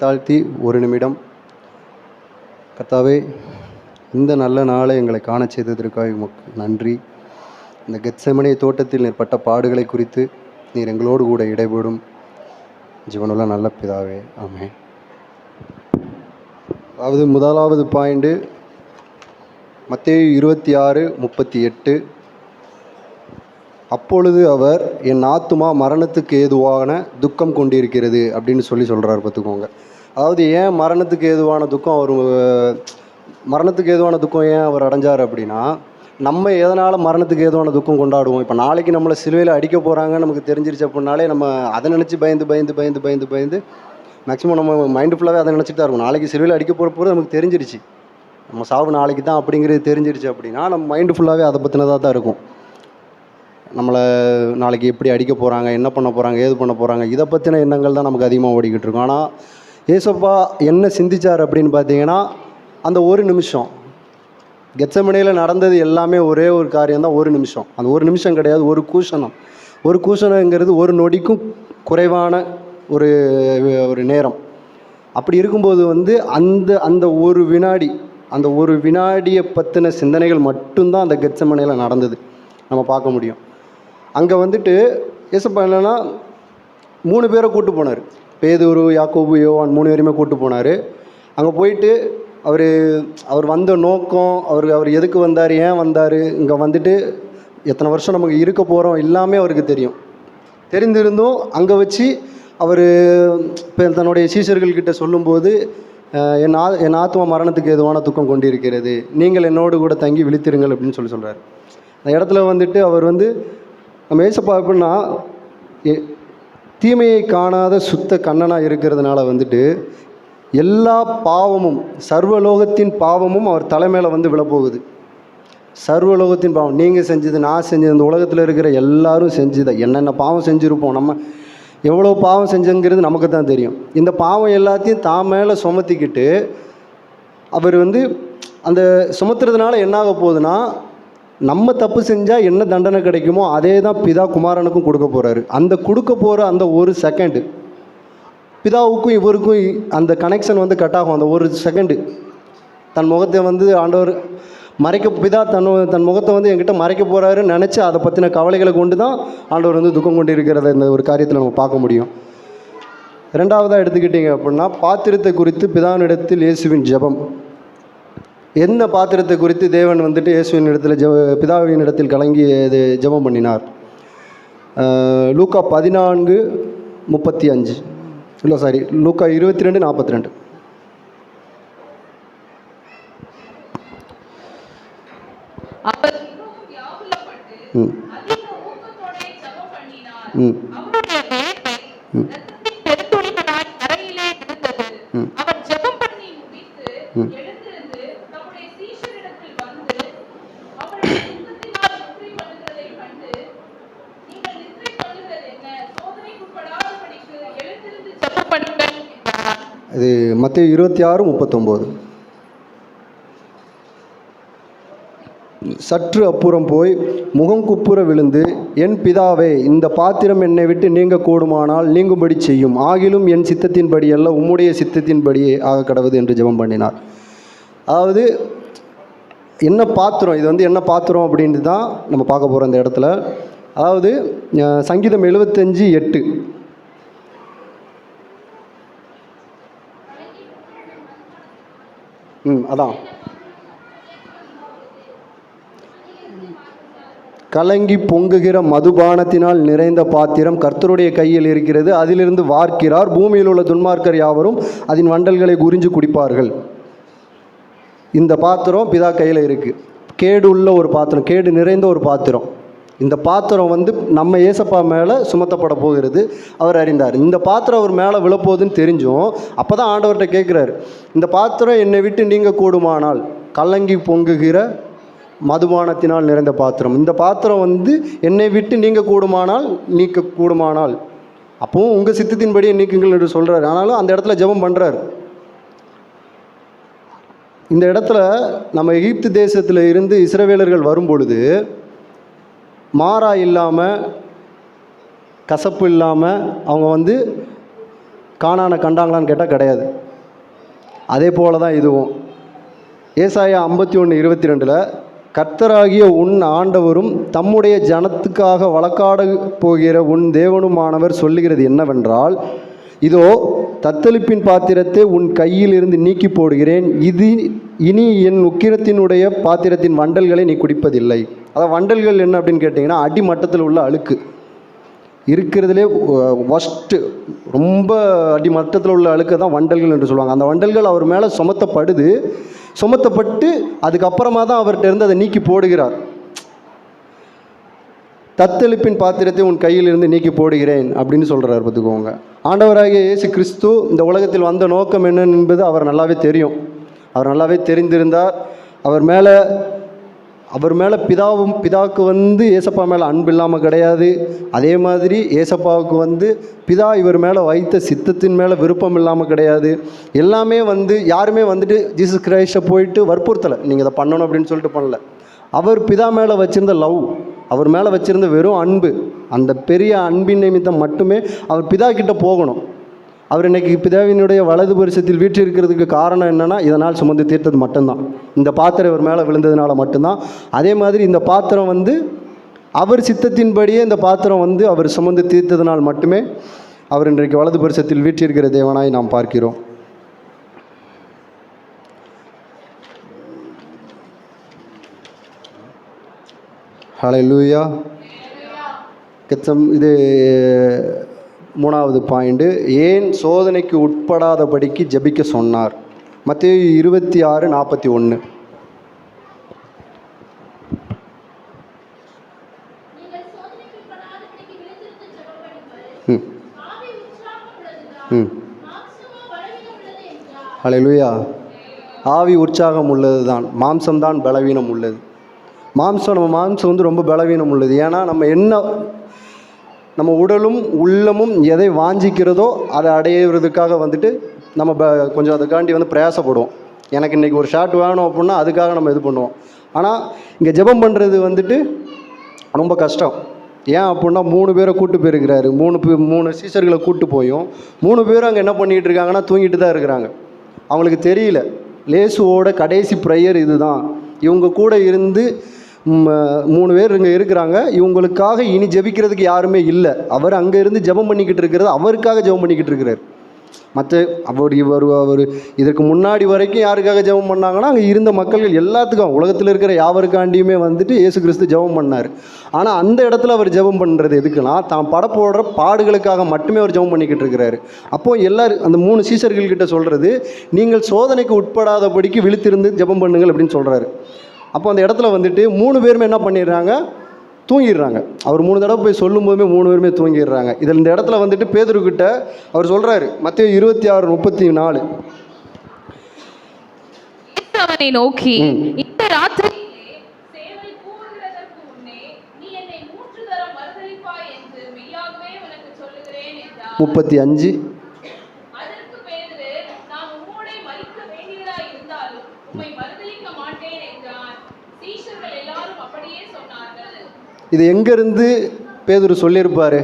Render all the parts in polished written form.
தாழ்த்தி ஒரு நிமிடம். கர்த்தாவே, இந்த நல்ல நாளை எங்களை காண செய்ததற்காக உமக்கு நன்றி. இந்த கெத்செமனே தோட்டத்தில் நீர் பட்ட பாடுகளை குறித்து நீர் எங்களோடு கூட இடைபடும் ஜீவனுள்ள நல்ல பிதாவே, ஆமென். அதாவது முதலாவது பாயிண்ட் மத்தேயு 26:38. அப்பொழுது அவர், என் ஆத்துமா மரணத்துக்கு ஏதுவான துக்கம் கொண்டிருக்கிறது அப்படின்னு சொல்கிறார். பார்த்துக்கோங்க. அதாவது ஏன் மரணத்துக்கு ஏதுவான துக்கம் மரணத்துக்கு ஏதுவான துக்கம் ஏன் அவர் அடைஞ்சார் அப்படின்னா, நம்ம எதனால் மரணத்துக்கு ஏதுவான துக்கம் கொண்டாடுவோம்? இப்போ நாளைக்கு நம்மளை சிலுவையில் அடிக்க போகிறாங்கன்னு நமக்கு தெரிஞ்சிருச்சு அப்படின்னாலே நம்ம அதை நினச்சி பயந்து மேக்ஸிமம் நம்ம மைண்டு ஃபுல்லாகவே அதை நினச்சிட்டு தான் இருக்கும். நாளைக்கு சிலுவையில் அடிக்க போகிறது நமக்கு தெரிஞ்சிருச்சு, நம்ம சாவு நாளைக்கு தான் அப்படிங்கிறது தெரிஞ்சிருச்சு அப்படின்னா நம்ம மைண்டு ஃபுல்லாகவே அதை பற்றினதாக தான் இருக்கும். நம்மளை நாளைக்கு எப்படி அடிக்க போகிறாங்க, என்ன பண்ண போகிறாங்க, ஏது பண்ண போகிறாங்க, இதை பற்றின எண்ணங்கள் தான் நமக்கு அதிகமாக ஓடிக்கிட்டு இருக்கும். ஆனால் ஏசப்பா என்ன சிந்திச்சார் அப்படின்னு பார்த்தீங்கன்னா, அந்த ஒரு நிமிஷம் கெத்செமனேல நடந்தது எல்லாமே ஒரே ஒரு காரியம் தான். ஒரு நிமிஷம், அந்த ஒரு நிமிஷம் கிடையாது, ஒரு கூஷணங்கிறது ஒரு நொடிக்கும் குறைவான ஒரு நேரம். அப்படி இருக்கும்போது அந்த ஒரு வினாடியை பற்றின சிந்தனைகள் மட்டும்தான் அந்த கெத்செமனேல நடந்தது நம்ம பார்க்க முடியும். அங்கே ஏசப்பா என்னன்னா 3 பேரை கூப்பிட்டு போனார். பேதுரு, யாக்கோபு, யோவான் 3 பேருமே கூப்பிட்டு போனார். அங்கே போயிட்டு அவர் வந்த நோக்கம், அவர் எதுக்கு வந்தார், ஏன் வந்தார், இங்கே எத்தனை வருஷம் நமக்கு இருக்க போகிறோம் எல்லாமே அவருக்கு தெரிந்திருந்தும் அங்கே வச்சு அவர் இப்போ தன்னுடைய சீஷர்கள்கிட்ட சொல்லும்போது, என் ஆத்மா மரணத்துக்கு ஏதுவான துக்கம் கொண்டிருக்கிறது, நீங்கள் என்னோடு கூட தங்கி விழித்திருங்கள் அப்படின்னு சொல்கிறார். அந்த இடத்துல அவர் நம்ம ஏசப்பா எப்படின்னா தீமையை காணாத சுத்த கண்ணனாக இருக்கிறதுனால எல்லா பாவமும், சர்வலோகத்தின் பாவமும் அவர் தலைமையில் விழப்போகுது. சர்வலோகத்தின் பாவம், நீங்கள் செஞ்சது, நான் செஞ்சது, இந்த உலகத்தில் இருக்கிற எல்லாரும் செஞ்சது, என்னென்ன பாவம் செஞ்சுருப்போம், நம்ம எவ்வளோ பாவம் செஞ்சுங்கிறது நமக்கு தான் தெரியும். இந்த பாவம் எல்லாத்தையும் தான் மேலே சுமத்திக்கிட்டு அவர் அந்த சுமத்துறதுனால என்னாக போகுதுன்னா, நம்ம தப்பு செஞ்சால் என்ன தண்டனை கிடைக்குமோ அதே தான் பிதா குமாரனுக்கும் கொடுக்க போகிறாரு. அந்த கொடுக்க போகிற அந்த ஒரு செகண்டு பிதாவுக்கும் இவருக்கும் அந்த கனெக்ஷன் கட் ஆகும். அந்த ஒரு செகண்டு தன் முகத்தை ஆண்டவர் பிதா தன் முகத்தை என்கிட்ட மறைக்க போகிறாருன்னு நினச்சி அதை பற்றின கவலைகளை கொண்டு தான் ஆண்டவர் துக்கம் கொண்டு இருக்கிறத இந்த ஒரு காரியத்தில் நம்ம பார்க்க முடியும். ரெண்டாவதாக எடுத்துக்கிட்டிங்க அப்படின்னா, பாத்திரத்தை குறித்து பிதாவினிடத்தில் இயேசுவின் ஜெபம். என்ன பாத்திரத்தை குறித்து தேவன் இயேசுவின் இடத்துல பிதாவின் இடத்தில் கலங்கி ஜெபம் பண்ணினார்? லூக்கா 14:35 இல்லை சாரி லூக்கா 22:42. இது மத்தேயு 26:39. சற்று அப்புறம் போய் முகங்குப்புற விழுந்து, என் பிதாவே, இந்த பாத்திரம் என்னை விட்டு நீங்க கூடுமானால் நீங்கும்படி செய்யும், ஆகிலும் என் சித்தத்தின்படி அல்ல உம்முடைய சித்தத்தின்படியே ஆக கடவுது என்று ஜெபம் பண்ணினார். அதாவது என்ன பாத்திரம், இது என்ன பாத்திரம் அப்படின்ட்டு தான் நம்ம பார்க்க போகிறோம் இந்த இடத்துல. அதாவது சங்கீதம் 75:8. அதான் கலங்கி பொங்குகிற மதுபானத்தினால் நிறைந்த பாத்திரம் கர்த்தருடைய கையில் இருக்கிறது, அதிலிருந்து வார்க்கிறார், பூமியில் உள்ள துன்மார்க்கர் யாவரும் அதன் வண்டல்களை உறிஞ்சு குடிப்பார்கள். இந்த பாத்திரம் பிதா கையில் இருக்குது. கேடு உள்ள ஒரு பாத்திரம், கேடு நிறைந்த ஒரு பாத்திரம். இந்த பாத்திரம் நம்ம ஏசப்பா மேலே சுமத்தப்பட போகிறது அவர் அறிந்தார். இந்த பாத்திரம் அவர் மேலே விழப்போகுதுன்னு தெரிஞ்சும் அப்போ தான் ஆண்டவர்கிட்ட கேட்குறாரு, இந்த பாத்திரம் என்னை விட்டு நீங்க கூடுமானால், கலங்கி பொங்குகிற மதுபானத்தினால் நிறைந்த பாத்திரம், இந்த பாத்திரம் என்னை விட்டு நீங்க கூடுமானால் அப்பவும் உங்கள் சித்தத்தின்படியே நீக்குங்கள் என்று சொல்கிறார். ஆனாலும் அந்த இடத்துல ஜெபம் பண்ணுறார். இந்த இடத்துல நம்ம எகிப்து தேசத்தில் இருந்து இஸ்ரவேலர்கள் வரும் பொழுது மாறா இல்லாமல், கசப்பு இல்லாமல் அவங்க கானானை கண்டாங்களான்னு கேட்டால் கிடையாது. அதே போல தான் இதுவும். ஏசாயா 51:22 கர்த்தராகிய உன் ஆண்டவரும் தம்முடைய ஜனத்துக்காக வழக்காட போகிற உன் தேவனுமானவர் சொல்லுகிறது என்னவென்றால், இதோ தத்தளிப்பின் பாத்திரத்தை உன் கையில் இருந்து நீக்கி போடுகிறேன், இனி என் உக்கிரத்தினுடைய பாத்திரத்தின் வண்டல்களை நீ குடிப்பதில்லை. அதாவது வண்டல்கள் என்ன அப்படின்னு கேட்டிங்கன்னா, அடிமட்டத்தில் உள்ள அழுக்கு இருக்கிறதுலே ஒஸ்ட்டு, ரொம்ப அடிமட்டத்தில் உள்ள அழுக்க தான் வண்டல்கள் என்று சொல்லுவாங்க. அந்த வண்டல்கள் அவர் மேலே சுமத்தப்பட்டு அதுக்கப்புறமா தான் அவர்கிட்ட இருந்து அதை நீக்கி போடுகிறார். தத்தளிப்பின் பாத்திரத்தை உன் கையில் இருந்து நீக்கி போடுகிறேன் அப்படின்னு சொல்கிறார். பார்த்துக்கோங்க, ஆண்டவராகிய இயேசு கிறிஸ்து இந்த உலகத்தில் வந்த நோக்கம் என்ன என்பது அவர் நல்லாவே தெரியும். அவர் நல்லாவே தெரிந்திருந்தார். அவர் மேலே பிதாவுக்கு ஏசப்பா மேலே அன்பு இல்லாமல் கிடையாது. அதே மாதிரி ஏசப்பாவுக்கு பிதா இவர் மேலே வைத்த சித்தத்தின் மேலே விருப்பம் இல்லாமல் கிடையாது. எல்லாமே யாருமே ஜீசஸ் கிரைஸ்டை போயிட்டு வற்புறுத்தலை, நீங்கள் இதை பண்ணணும் அப்படின்னு சொல்லிட்டு பண்ணல. அவர் பிதா மேலே வச்சுருந்த லவ், அவர் மேலே வச்சுருந்த வெறும் அன்பு, அந்த பெரிய அன்பின் நிமித்தம் மட்டுமே அவர் பிதா கிட்ட போகணும். அவர் இன்றைக்கி பிதாவினுடைய வலது பரிசத்தில் வீற்றிருக்கிறதுக்கு காரணம் என்னென்னா, இதனால் சுமந்து தீர்த்தது மட்டும்தான். இந்த பாத்திரம் இவர் மேலே விழுந்ததுனால மட்டும்தான். அதே மாதிரி இந்த பாத்திரம் அவர் சித்தத்தின்படியே இந்த பாத்திரம் அவர் சுமந்து தீர்த்ததினால் மட்டுமே அவர் இன்றைக்கு வலது பரிசத்தில் வீற்றிருக்கிற தேவனாய் நாம் பார்க்கிறோம். ஹல்லேலூயா. இது 3வது பாயிண்ட், ஏன் சோதனைக்கு உட்படாதபடிக்கு ஜெபிக்க சொன்னார். மத்தேயு 26:41. ஹல்லேலூயா. ஆவி உற்சாகம் உள்ளது தான், மாம்சம்தான் பலவீனம் உள்ளது. நம்ம மாம்சம் ரொம்ப பலவீனம் உள்ளது. ஏன்னா நம்ம உடலும் உள்ளமும் எதை வாஞ்சிக்கிறதோ அதை அடையிறதுக்காக நம்ம கொஞ்சம் அதுக்காண்டி பிரயாசப்படுவோம். எனக்கு இன்றைக்கி ஒரு ஷார்ட் வேணும் அப்படின்னா அதுக்காக நம்ம இது பண்ணுவோம். ஆனால் இங்கே ஜெபம் பண்ணுறது ரொம்ப கஷ்டம். ஏன் அப்படின்னா 3 பேரை கூப்பிட்டு போயிருக்கிறாரு. 3 சீசர்களை கூப்பிட்டு போயும் 3 பேரும் அங்கே என்ன பண்ணிகிட்டு இருக்காங்கன்னா தூங்கிட்டு தான் இருக்கிறாங்க. அவங்களுக்கு தெரியல லேசுவோட கடைசி ப்ரேயர் இதுதான். இவங்க கூட இருந்து 3 பேர் இங்கே இருக்கிறாங்க. இவங்களுக்காக இனி ஜெபிக்கிறதுக்கு யாருமே இல்லை. அவர் அங்கே இருந்து ஜெபம் பண்ணிக்கிட்டு இருக்கிறது, அவருக்காக ஜெபம் பண்ணிக்கிட்டு இருக்கிறார். அவர் இதற்கு முன்னாடி வரைக்கும் யாருக்காக ஜெபம் பண்ணாங்கன்னா, அங்கே இருந்த மக்கள்கள் எல்லாத்துக்கும், உலகத்தில் இருக்கிற யாவருக்காண்டியுமே இயேசு கிறிஸ்து ஜெபம் பண்ணார். ஆனால் அந்த இடத்துல அவர் ஜெபம் பண்ணுறது எதுக்குன்னா, தான் படப்போடுற பாடுகளுக்காக மட்டுமே அவர் ஜெபம் பண்ணிக்கிட்டு இருக்கிறாரு. அப்போது எல்லாரும் அந்த 3 சீசர்கள்கிட்ட சொல்கிறது, நீங்கள் சோதனைக்கு உட்படாதபடிக்கு விழித்திருந்து ஜெபம் பண்ணுங்கள் அப்படின்னு சொல்கிறாரு. அப்போ அந்த இடத்துல 3 பேருமே என்ன பண்ணிடுறாங்க, தூங்கிடுறாங்க. அவர் 3 தடவை போய் சொல்லும் போதுமே 3 பேருமே தூங்கிடுறாங்க. இதில் இந்த இடத்துல பேதுருக்கிட்ட அவர் சொல்கிறாரு, மத்தேயு 26:34, அவனை நோக்கி, இந்த ராத்திரி 35, இது எங்கேருந்து பேதுரு சொல்லியிருப்பார்.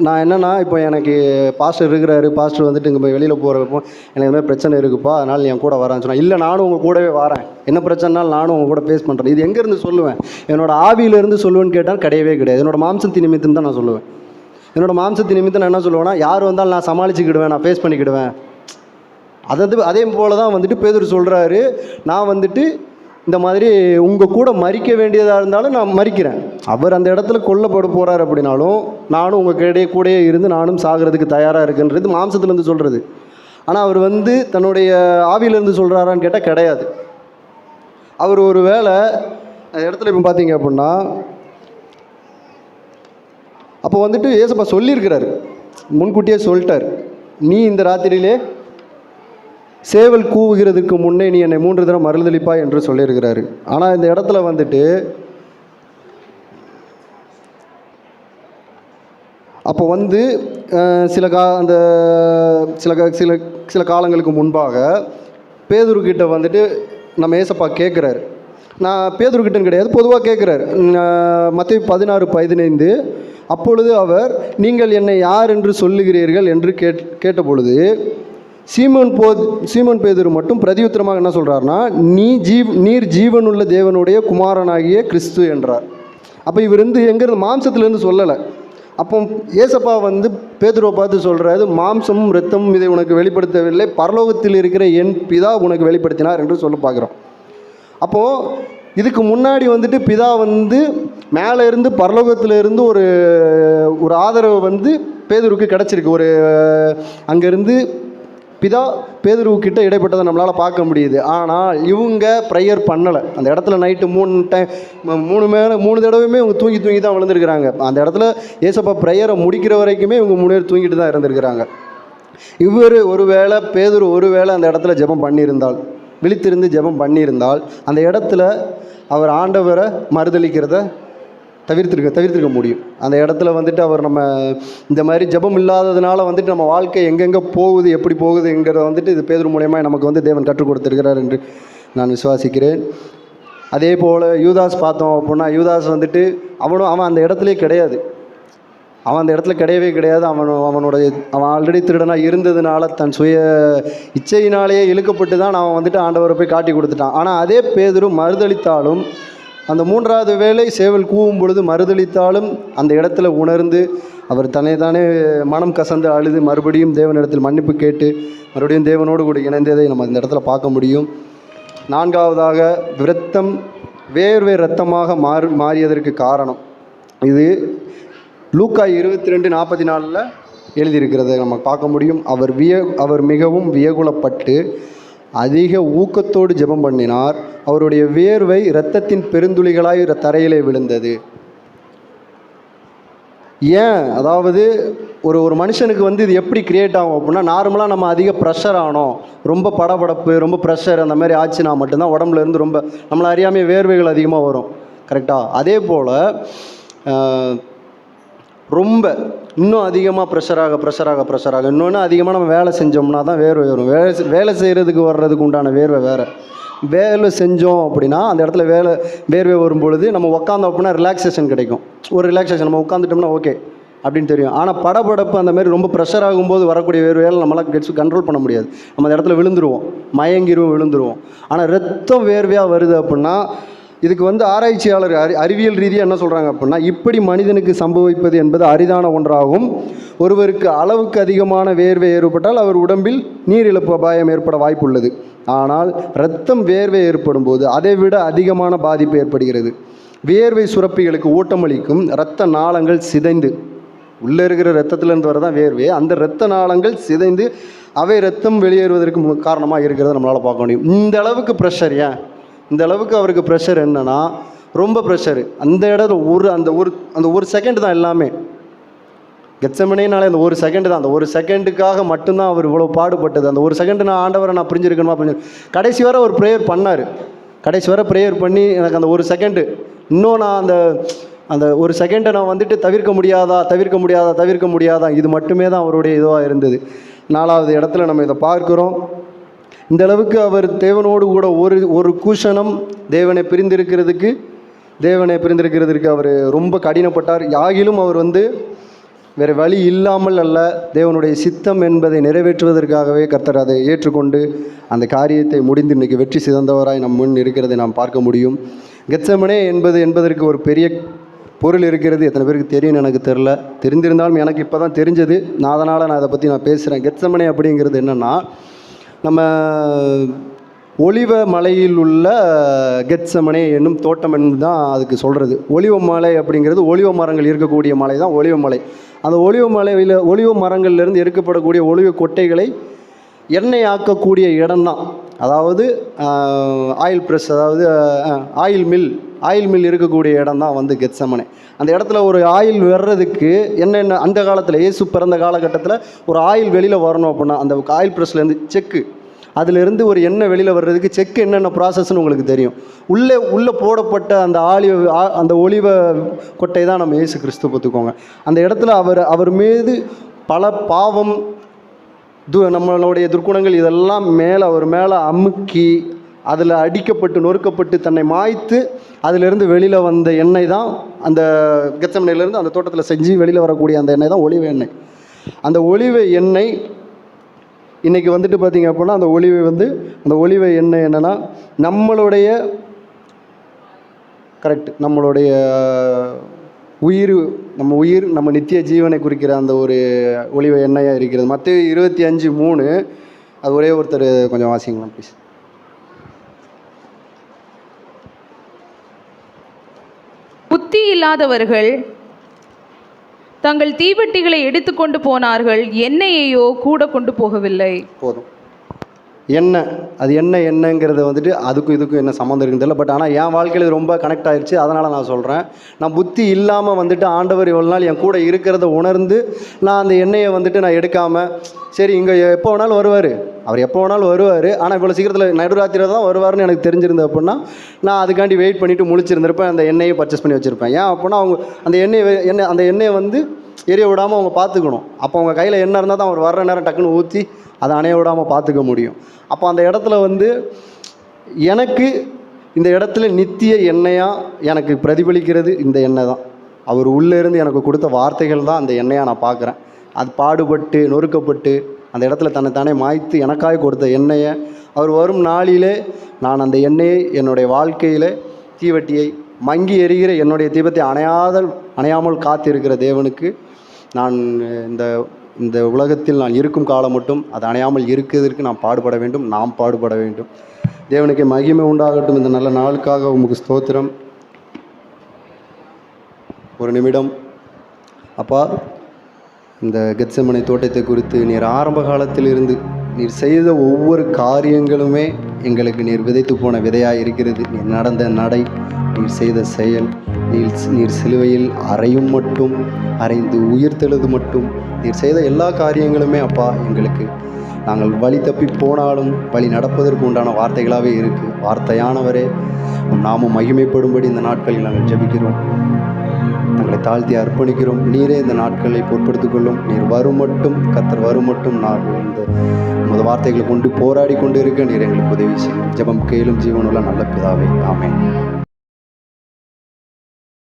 நான் என்னென்னா, இப்போ எனக்கு பாஸ்டர் இருக்கிறாரு, பாஸ்டர் இங்கே போய் வெளியில் போகிறப்போ எனக்கு இதுமாதிரி பிரச்சனை இருக்குப்பா, அதனால் என் கூட வரான்னு சொன்னால், இல்லை நானும் உங்கள் கூடவே வரேன், என்ன பிரச்சனைனாலும் நானும் உங்கள் கூட ஃபேஸ் பண்ணுறேன். இது எங்கேருந்து சொல்லுவேன்? என்னோடய ஆவியிலேருந்து சொல்லுவேன்னு கேட்டால் கிடையவே கிடையாது. என்னோடய மாம்சத்தின் நிமித்தம் தான் நான் சொல்லுவேன். என்னோடய மாம்சத்தின் நிமித்தம் நான் என்ன சொல்லுவேன்னா, யார் வந்தாலும் நான் சமாளிச்சுக்கிடுவேன், நான் ஃபேஸ் பண்ணிக்கிடுவேன். அதே போல் தான் பேதுரு சொல்கிறாரு, நான் இந்த மாதிரி உங்கள் கூட மறிக்க வேண்டியதாக இருந்தாலும் நான் மறிக்கிறேன். அவர் அந்த இடத்துல கொல்லப்பட போகிறார் அப்படின்னாலும் நானும் உங்கள் கூடயே இருந்து நானும் சாகிறதுக்கு தயாராக இருக்குன்றது மாம்சத்துலேருந்து சொல்கிறது. ஆனால் அவர் தன்னுடைய ஆவியிலேருந்து சொல்கிறாரான்னு கேட்டால் கிடையாது. அவர் ஒரு வேளை அந்த இடத்துல இப்போ பார்த்தீங்க அப்படின்னா, அப்போ ஏசப்பா சொல்லியிருக்கிறாரு, முன்கூட்டியே சொல்லிட்டார், நீ இந்த ராத்திரியிலே சேவல் கூவுகிறதுக்கு முன்னே நீ என்னை 3 தடவை மறுதலிப்பாய் என்று சொல்லியிருக்கிறாரு. ஆனால் இந்த இடத்துல அப்போ சில காலங்களுக்கு முன்பாக பேதுருக்கிட்ட நம்ம ஏசப்பா கேட்குறாரு. நான் பேதுருக்கிட்டன்னு கிடையாது, பொதுவாக கேட்குறாரு. மத்தேயு 16:15 அப்பொழுது அவர், நீங்கள் என்னை யார் என்று சொல்லுகிறீர்கள் என்று கேட்டபொழுது சீமோன் பேதுரு மட்டும் பிரதியுத்தரமாக என்ன சொல்கிறார்னா, நீர் ஜீவனுள்ள தேவனுடைய குமாரனாகிய கிறிஸ்து என்றார். அப்போ இவர் எங்கிறது மாம்சத்திலேருந்து சொல்லலை. அப்போ ஏசப்பா பேதுருவை பார்த்து சொல்கிறாரு, மாம்சமும் இரத்தமும் இதை உனக்கு வெளிப்படுத்தவில்லை, பரலோகத்தில் இருக்கிற என் பிதா உனக்கு வெளிப்படுத்தினார் என்று சொல்ல பார்க்குறோம். அப்போது இதுக்கு முன்னாடி பிதா மேலே இருந்து பரலோகத்தில் இருந்து ஒரு ஆதரவு பேதுருக்கு கிடச்சிருக்கு. அங்கேருந்து பிதா பேதுருக்கிட்ட இடைப்பட்டதை நம்மளால் பார்க்க முடியுது. ஆனால் இவங்க ப்ரேயர் பண்ணலை. அந்த இடத்துல நைட்டு 3 தடவையுமே இவங்க தூங்கி தான் விழுந்துருக்கிறாங்க. அந்த இடத்துல ஏசப்பா ப்ரேயரை முடிக்கிற வரைக்குமே இவங்க 3 பேர் தூங்கிட்டு தான் இருந்திருக்கிறாங்க. பேதுரு ஒருவேளை அந்த இடத்துல ஜெபம் பண்ணியிருந்தால், விழித்திருந்து ஜெபம் பண்ணியிருந்தால், அந்த இடத்துல அவர் ஆண்டவரை மறுதளிக்கிறத தவிர்த்திருக்க முடியும். அந்த இடத்துல அவர் நம்ம இந்த மாதிரி ஜெபம் இல்லாததுனால நம்ம வாழ்க்கை எங்கெங்கே போகுது, எப்படி போகுதுங்கிறத இது பேதுரு மூலயமா நமக்கு தேவன் கற்றுக் கொடுத்துருக்கிறார் என்று நான் விசுவாசிக்கிறேன். அதே போல் யூதாஸ் பார்த்தோம் அப்படின்னா, யூதாஸ் அவன் அந்த இடத்துலே கிடையாது. அவன் அந்த இடத்துல கிடையவே கிடையாது. அவன் ஆல்ரெடி திருடனாக இருந்ததுனால தன் சுய இச்சையினாலேயே இழுக்கப்பட்டு தான் அவன் ஆண்டவரை போய் காட்டி கொடுத்துட்டான். ஆனால் அதே பேதுரு மறுதளித்தாலும், அந்த 3வது வேளை சேவல் கூவும் பொழுது மறுதளித்தாலும் அந்த இடத்துல உணர்ந்து அவர் தானே மனம் கசந்து அழுது மறுபடியும் தேவனிடத்தில் மன்னிப்பு கேட்டு மறுபடியும் தேவனோடு கூட இணைந்ததை நம்ம இந்த இடத்துல பார்க்க முடியும். 4வதாக இரத்தம் வேர்வை இரத்தமாக மாறியதற்கு காரணம் இது லூக்கா 22:44 எழுதியிருக்கிறத நம்ம பார்க்க முடியும். அவர் மிகவும் வியகுலப்பட்டு அதிக ஊக்கத்தோடு ஜெபம் பண்ணினார். அவருடைய வேர்வை இரத்தத்தின் பெருந்துளிகளாய் தரையிலே விழுந்தது. ஏன்? அதாவது ஒரு மனுஷனுக்கு இது எப்படி கிரியேட் ஆகும் அப்படின்னா, நார்மலாக நம்ம அதிக ப்ரெஷர் ஆனோம், ரொம்ப படபடப்பு, ரொம்ப ப்ரெஷர் அந்த மாதிரி ஆச்சுன்னா மட்டும்தான் உடம்புல இருந்து ரொம்ப நம்மளை அறியாமல் வேர்வைகள் அதிகமாக வரும். கரெக்டாக? அதே போல் ரொம்ப இன்னும் அதிகமாக ப்ரெஷராக இன்னொன்று அதிகமாக நம்ம வேலை செஞ்சோம்னா தான் வேர்வை வரும். வேலை செய்கிறதுக்கு வர்றதுக்கு உண்டான வேர்வை வேறு. வேலை செஞ்சோம் அப்படின்னா அந்த இடத்துல வேர்வை வரும்பொழுது நம்ம உட்காந்தோம் அப்படின்னா ரிலாக்ஸேஷன் கிடைக்கும். ஒரு ரிலாக்ஸேஷன் நம்ம உட்காந்துட்டோம்னா ஓகே அப்படின்னு தெரியும். ஆனால் படபடப்பு அந்த மாதிரி ரொம்ப ப்ரெஷர் ஆகும்போது வரக்கூடிய வேர்வையால் நம்மளால் கண்ட்ரோல் பண்ண முடியாது. நம்ம அந்த இடத்துல விழுந்துருவோம், விழுந்துருவோம். ஆனால் ரத்தம் வேர்வையாக வருது அப்படின்னா இதுக்கு ஆராய்ச்சியாளர் அறிவியல் ரீதியாக என்ன சொல்கிறாங்க அப்படின்னா, இப்படி மனிதனுக்கு சம்பவிப்பது என்பது அரிதான ஒன்றாகும். ஒருவருக்கு அளவுக்கு அதிகமான வேர்வை ஏற்பட்டால் அவர் உடம்பில் நீரிழப்பு அபாயம் ஏற்பட வாய்ப்புள்ளது. ஆனால் இரத்தம் வேர்வை ஏற்படும் போது அதைவிட அதிகமான பாதிப்பு ஏற்படுகிறது. வேர்வை சுரப்பிகளுக்கு ஊட்டமளிக்கும் இரத்த நாளங்கள் சிதைந்து, உள்ளே இருக்கிற இரத்தத்திலேருந்து வரதான் வேர்வை, அந்த இரத்த நாளங்கள் சிதைந்து அவை இரத்தம் வெளியேறுவதற்கு காரணமாக இருக்கிறத நம்மளால் பார்க்க முடியும். இந்த அளவுக்கு ப்ரெஷர். ஏன் இந்த அளவுக்கு அவருக்கு ப்ரெஷர்? என்னன்னா ரொம்ப ப்ரெஷரு. அந்த இடத்துல அந்த ஒரு செகண்ட் தான் எல்லாமே. கெத்செமனேனாலே அந்த ஒரு செகண்டு தான். அந்த ஒரு செகண்டுக்காக மட்டும்தான் அவர் இவ்வளோ பாடுபட்டது. அந்த ஒரு செகண்டு நான் ஆண்டவரை புரிஞ்சிருக்கணுமா கடைசி வரை ஒரு ப்ரேயர் பண்ணார். கடைசி வரை ப்ரேயர் பண்ணி எனக்கு அந்த ஒரு செகண்டு இன்னும் நான் அந்த ஒரு செகண்டை நான் தவிர்க்க முடியாதா இது மட்டுமே தான் அவருடைய இதுவாக இருந்தது. 4வது இடத்துல நம்ம இதை பார்க்குறோம். இந்த அளவுக்கு அவர் தேவனோடு கூட ஒரு கூஷணம் தேவனை பிரிந்திருக்கிறதுக்கு அவர் ரொம்ப கடினப்பட்டார். யாகிலும் அவர் வேறு வழி இல்லாமல் அல்ல, தேவனுடைய சித்தம் என்பதை நிறைவேற்றுவதற்காகவே கர்த்தர் அதை ஏற்றுக்கொண்டு அந்த காரியத்தை முடிந்து இன்றைக்கி வெற்றி சிறந்தவராய் நம் முன் இருக்கிறதை நாம் பார்க்க முடியும். கெத்செமனே என்பதற்கு ஒரு பெரிய பொருள் இருக்கிறது. எத்தனை பேருக்கு தெரியும்னு எனக்கு தெரிந்திருந்தாலும் எனக்கு இப்போ தான் தெரிஞ்சது. அதனால் நான் அதை பற்றி பேசுகிறேன். கெத்செமனே அப்படிங்கிறது என்னென்னா, நம்ம ஒலிவ மலையில் உள்ள கெத்செமனே என்னும் தோட்டம் என்று தான் அதுக்கு சொல்கிறது. ஒலிவ மலை அப்படிங்கிறது ஒலிவ மரங்கள் இருக்கக்கூடிய மலை தான் ஒலிவ மலை. அந்த ஒலிவ மரங்கள்லேருந்து எடுக்கப்படக்கூடிய ஒலிவ கொட்டைகளை எண்ணெய் ஆக்கக்கூடிய இடம்தான். அதாவது ஆயில் ப்ரெஸ், அதாவது ஆயில் மில் இருக்கக்கூடிய இடம் தான் கெத்செமனே. அந்த இடத்துல ஒரு ஆயில் வர்றதுக்கு என்னென்ன அந்த காலத்தில் இயேசு பிறந்த காலகட்டத்தில் ஒரு ஆயில் வெளியில் வரணும் அப்படின்னா அந்த ஆயில் ப்ரெஸ்லேருந்து செக்கு, அதிலிருந்து ஒரு எண்ணெய் வெளியில் வர்றதுக்கு செக்கு என்னென்ன ப்ராசஸ்ன்னு உங்களுக்கு தெரியும். உள்ளே போடப்பட்ட அந்த ஒலிவ கொட்டை தான் நம்ம இயேசு கிறிஸ்து பார்த்துக்கோங்க. அந்த இடத்துல அவர் மீது பல பாவம் நம்மளுடைய துர்க்குணங்கள் இதெல்லாம் அவர் மேலே அமுக்கி அதில் அடிக்கப்பட்டு நொறுக்கப்பட்டு தன்னை மாய்த்து அதிலிருந்து வெளியில் வந்த எண்ணெய் தான் அந்த கெத்செமனேலேருந்து அந்த தோட்டத்தில் செஞ்சு வெளியில் வரக்கூடிய அந்த எண்ணெய் தான் ஒலிவ எண்ணெய். அந்த ஒலிவ எண்ணெய் இன்றைக்கி வந்துட்டு பார்த்திங்க அப்படின்னா அந்த ஒலிவ எண்ணெய் என்னென்னா நம்மளுடைய நம்மளுடைய உயிர் நம்ம நித்திய ஜீவனை குறிக்கிற அந்த ஒரு ஒலிவ எண்ணெயாக இருக்கிறது. மத்தேயு 25:3 அது ஒரே ஒருத்தர் கொஞ்சம் வாசிங்களா ப்ளீஸ். புத்தி இல்லாதவர்கள் தங்கள் தீவெட்டிகளை எடுத்துக்கொண்டு போனார்கள், எண்ணெயையோ கூட கொண்டு போகவில்லை. போதும். எண்ணெய் அது என்னங்கிறத வந்துட்டு அதுக்கும் இதுக்கும் என்ன சம்மந்தம் இருக்குன்னு தெரியல. பட் ஆனால் என் வாழ்க்கையில் ரொம்ப கனெக்ட் ஆயிடுச்சு. அதனால் நான் சொல்கிறேன், நான் புத்தி இல்லாமல் வந்துட்டு ஆண்டவர் இவ்வளோ நாள் என் கூட இருக்கிறத உணர்ந்து நான் அந்த எண்ணெயை வந்துட்டு நான் எடுக்காமல், சரி இங்கே எப்போ வேணாலும் வருவார், அவர் எப்போ வேணாலும் வருவார், ஆனால் இவ்வளோ சீக்கிரத்தில் நடுராத்திரியில் தான் வருவார்னு எனக்கு தெரிஞ்சிருந்தது அப்படின்னா நான் அதுக்காண்டி வெயிட் பண்ணிவிட்டு முழிச்சிருந்திருப்பேன். அந்த எண்ணெயை பர்ச்சேஸ் பண்ணி வச்சுருப்பேன். ஏன் அப்படின்னா அவங்க அந்த எண்ணெயை வந்து எரிய விடாமல் அவங்க பார்த்துக்கணும். அப்போ அவங்க கையில் எண்ணெய் இருந்தால் தான் அவர் வர்ற நேரம் டக்குன்னு ஊற்றி அதை அணைய விடாமல் பார்த்துக்க முடியும். அப்போ அந்த இடத்துல வந்து எனக்கு இந்த இடத்துல நித்திய எண்ணெயாக எனக்கு பிரதிபலிக்கிறது இந்த எண்ணெய் தான். அவர் உள்ளே இருந்து எனக்கு கொடுத்த வார்த்தைகள் தான் அந்த எண்ணெயாக நான் பார்க்குறேன். அது பாடுபட்டு நொறுக்கப்பட்டு அந்த இடத்துல தன்னைத்தானே மாய்த்து எனக்காக கொடுத்த எண்ணெயை அவர் வரும் நாளிலே நான் அந்த எண்ணெயை என்னுடைய வாழ்க்கையில் தீவட்டியை மங்கி எரிகிற என்னுடைய தீபத்தை அணையாமல் காத்திருக்கிற தேவனுக்கு நான் இந்த உலகத்தில் நான் இருக்கும் காலம் மட்டும் அது அணையாமல் இருக்கிறதுக்கு நான் பாடுபட வேண்டும், நாம் பாடுபட வேண்டும். தேவனுக்கு மகிமை உண்டாகட்டும். இந்த நல்ல நாளுக்காக உமக்கு ஸ்தோத்திரம். ஒரு நிமிடம். அப்பா, இந்த கெத்செமனே தோட்டத்தை குறித்து நீர் ஆரம்ப காலத்தில் இருந்து நீர் செய்த ஒவ்வொரு காரியங்களுமே எங்களுக்கு நீர் விதைத்து போன விதையாக இருக்கிறது. நீர் நடந்த நடை, நீர் செய்த செயல், நீர் சிலுவையில் அறைந்து உயிர்த்தெழுது மட்டும் நீர் செய்த எல்லா காரியங்களுமே அப்பா எங்களுக்கு நாங்கள் வழி தப்பி போனாலும் வழி நடப்பதற்கு உண்டான வார்த்தைகளாகவே இருக்குது. வார்த்தையானவரே, நாமும் மகிமைப்படும்படி இந்த நாட்களில் நாங்கள் ஜெபிக்கிறோம், தங்களை தாழ்த்தி அர்ப்பணிக்கிறோம். நீரே இந்த நாட்களை பொறுப்படுத்திக் கொள்ளும். நீர் வரும் மட்டும், கர்த்தர் வரும் மட்டும் நாங்கள் இந்த வார்த்தைகளை கொண்டு போராடி கொண்டு இருக்க நீர் எங்களுக்கு உதவி செய்யும். ஜெபம் கேளும் ஜீவனுள்ள நல்ல பிதாவே, ஆமென்.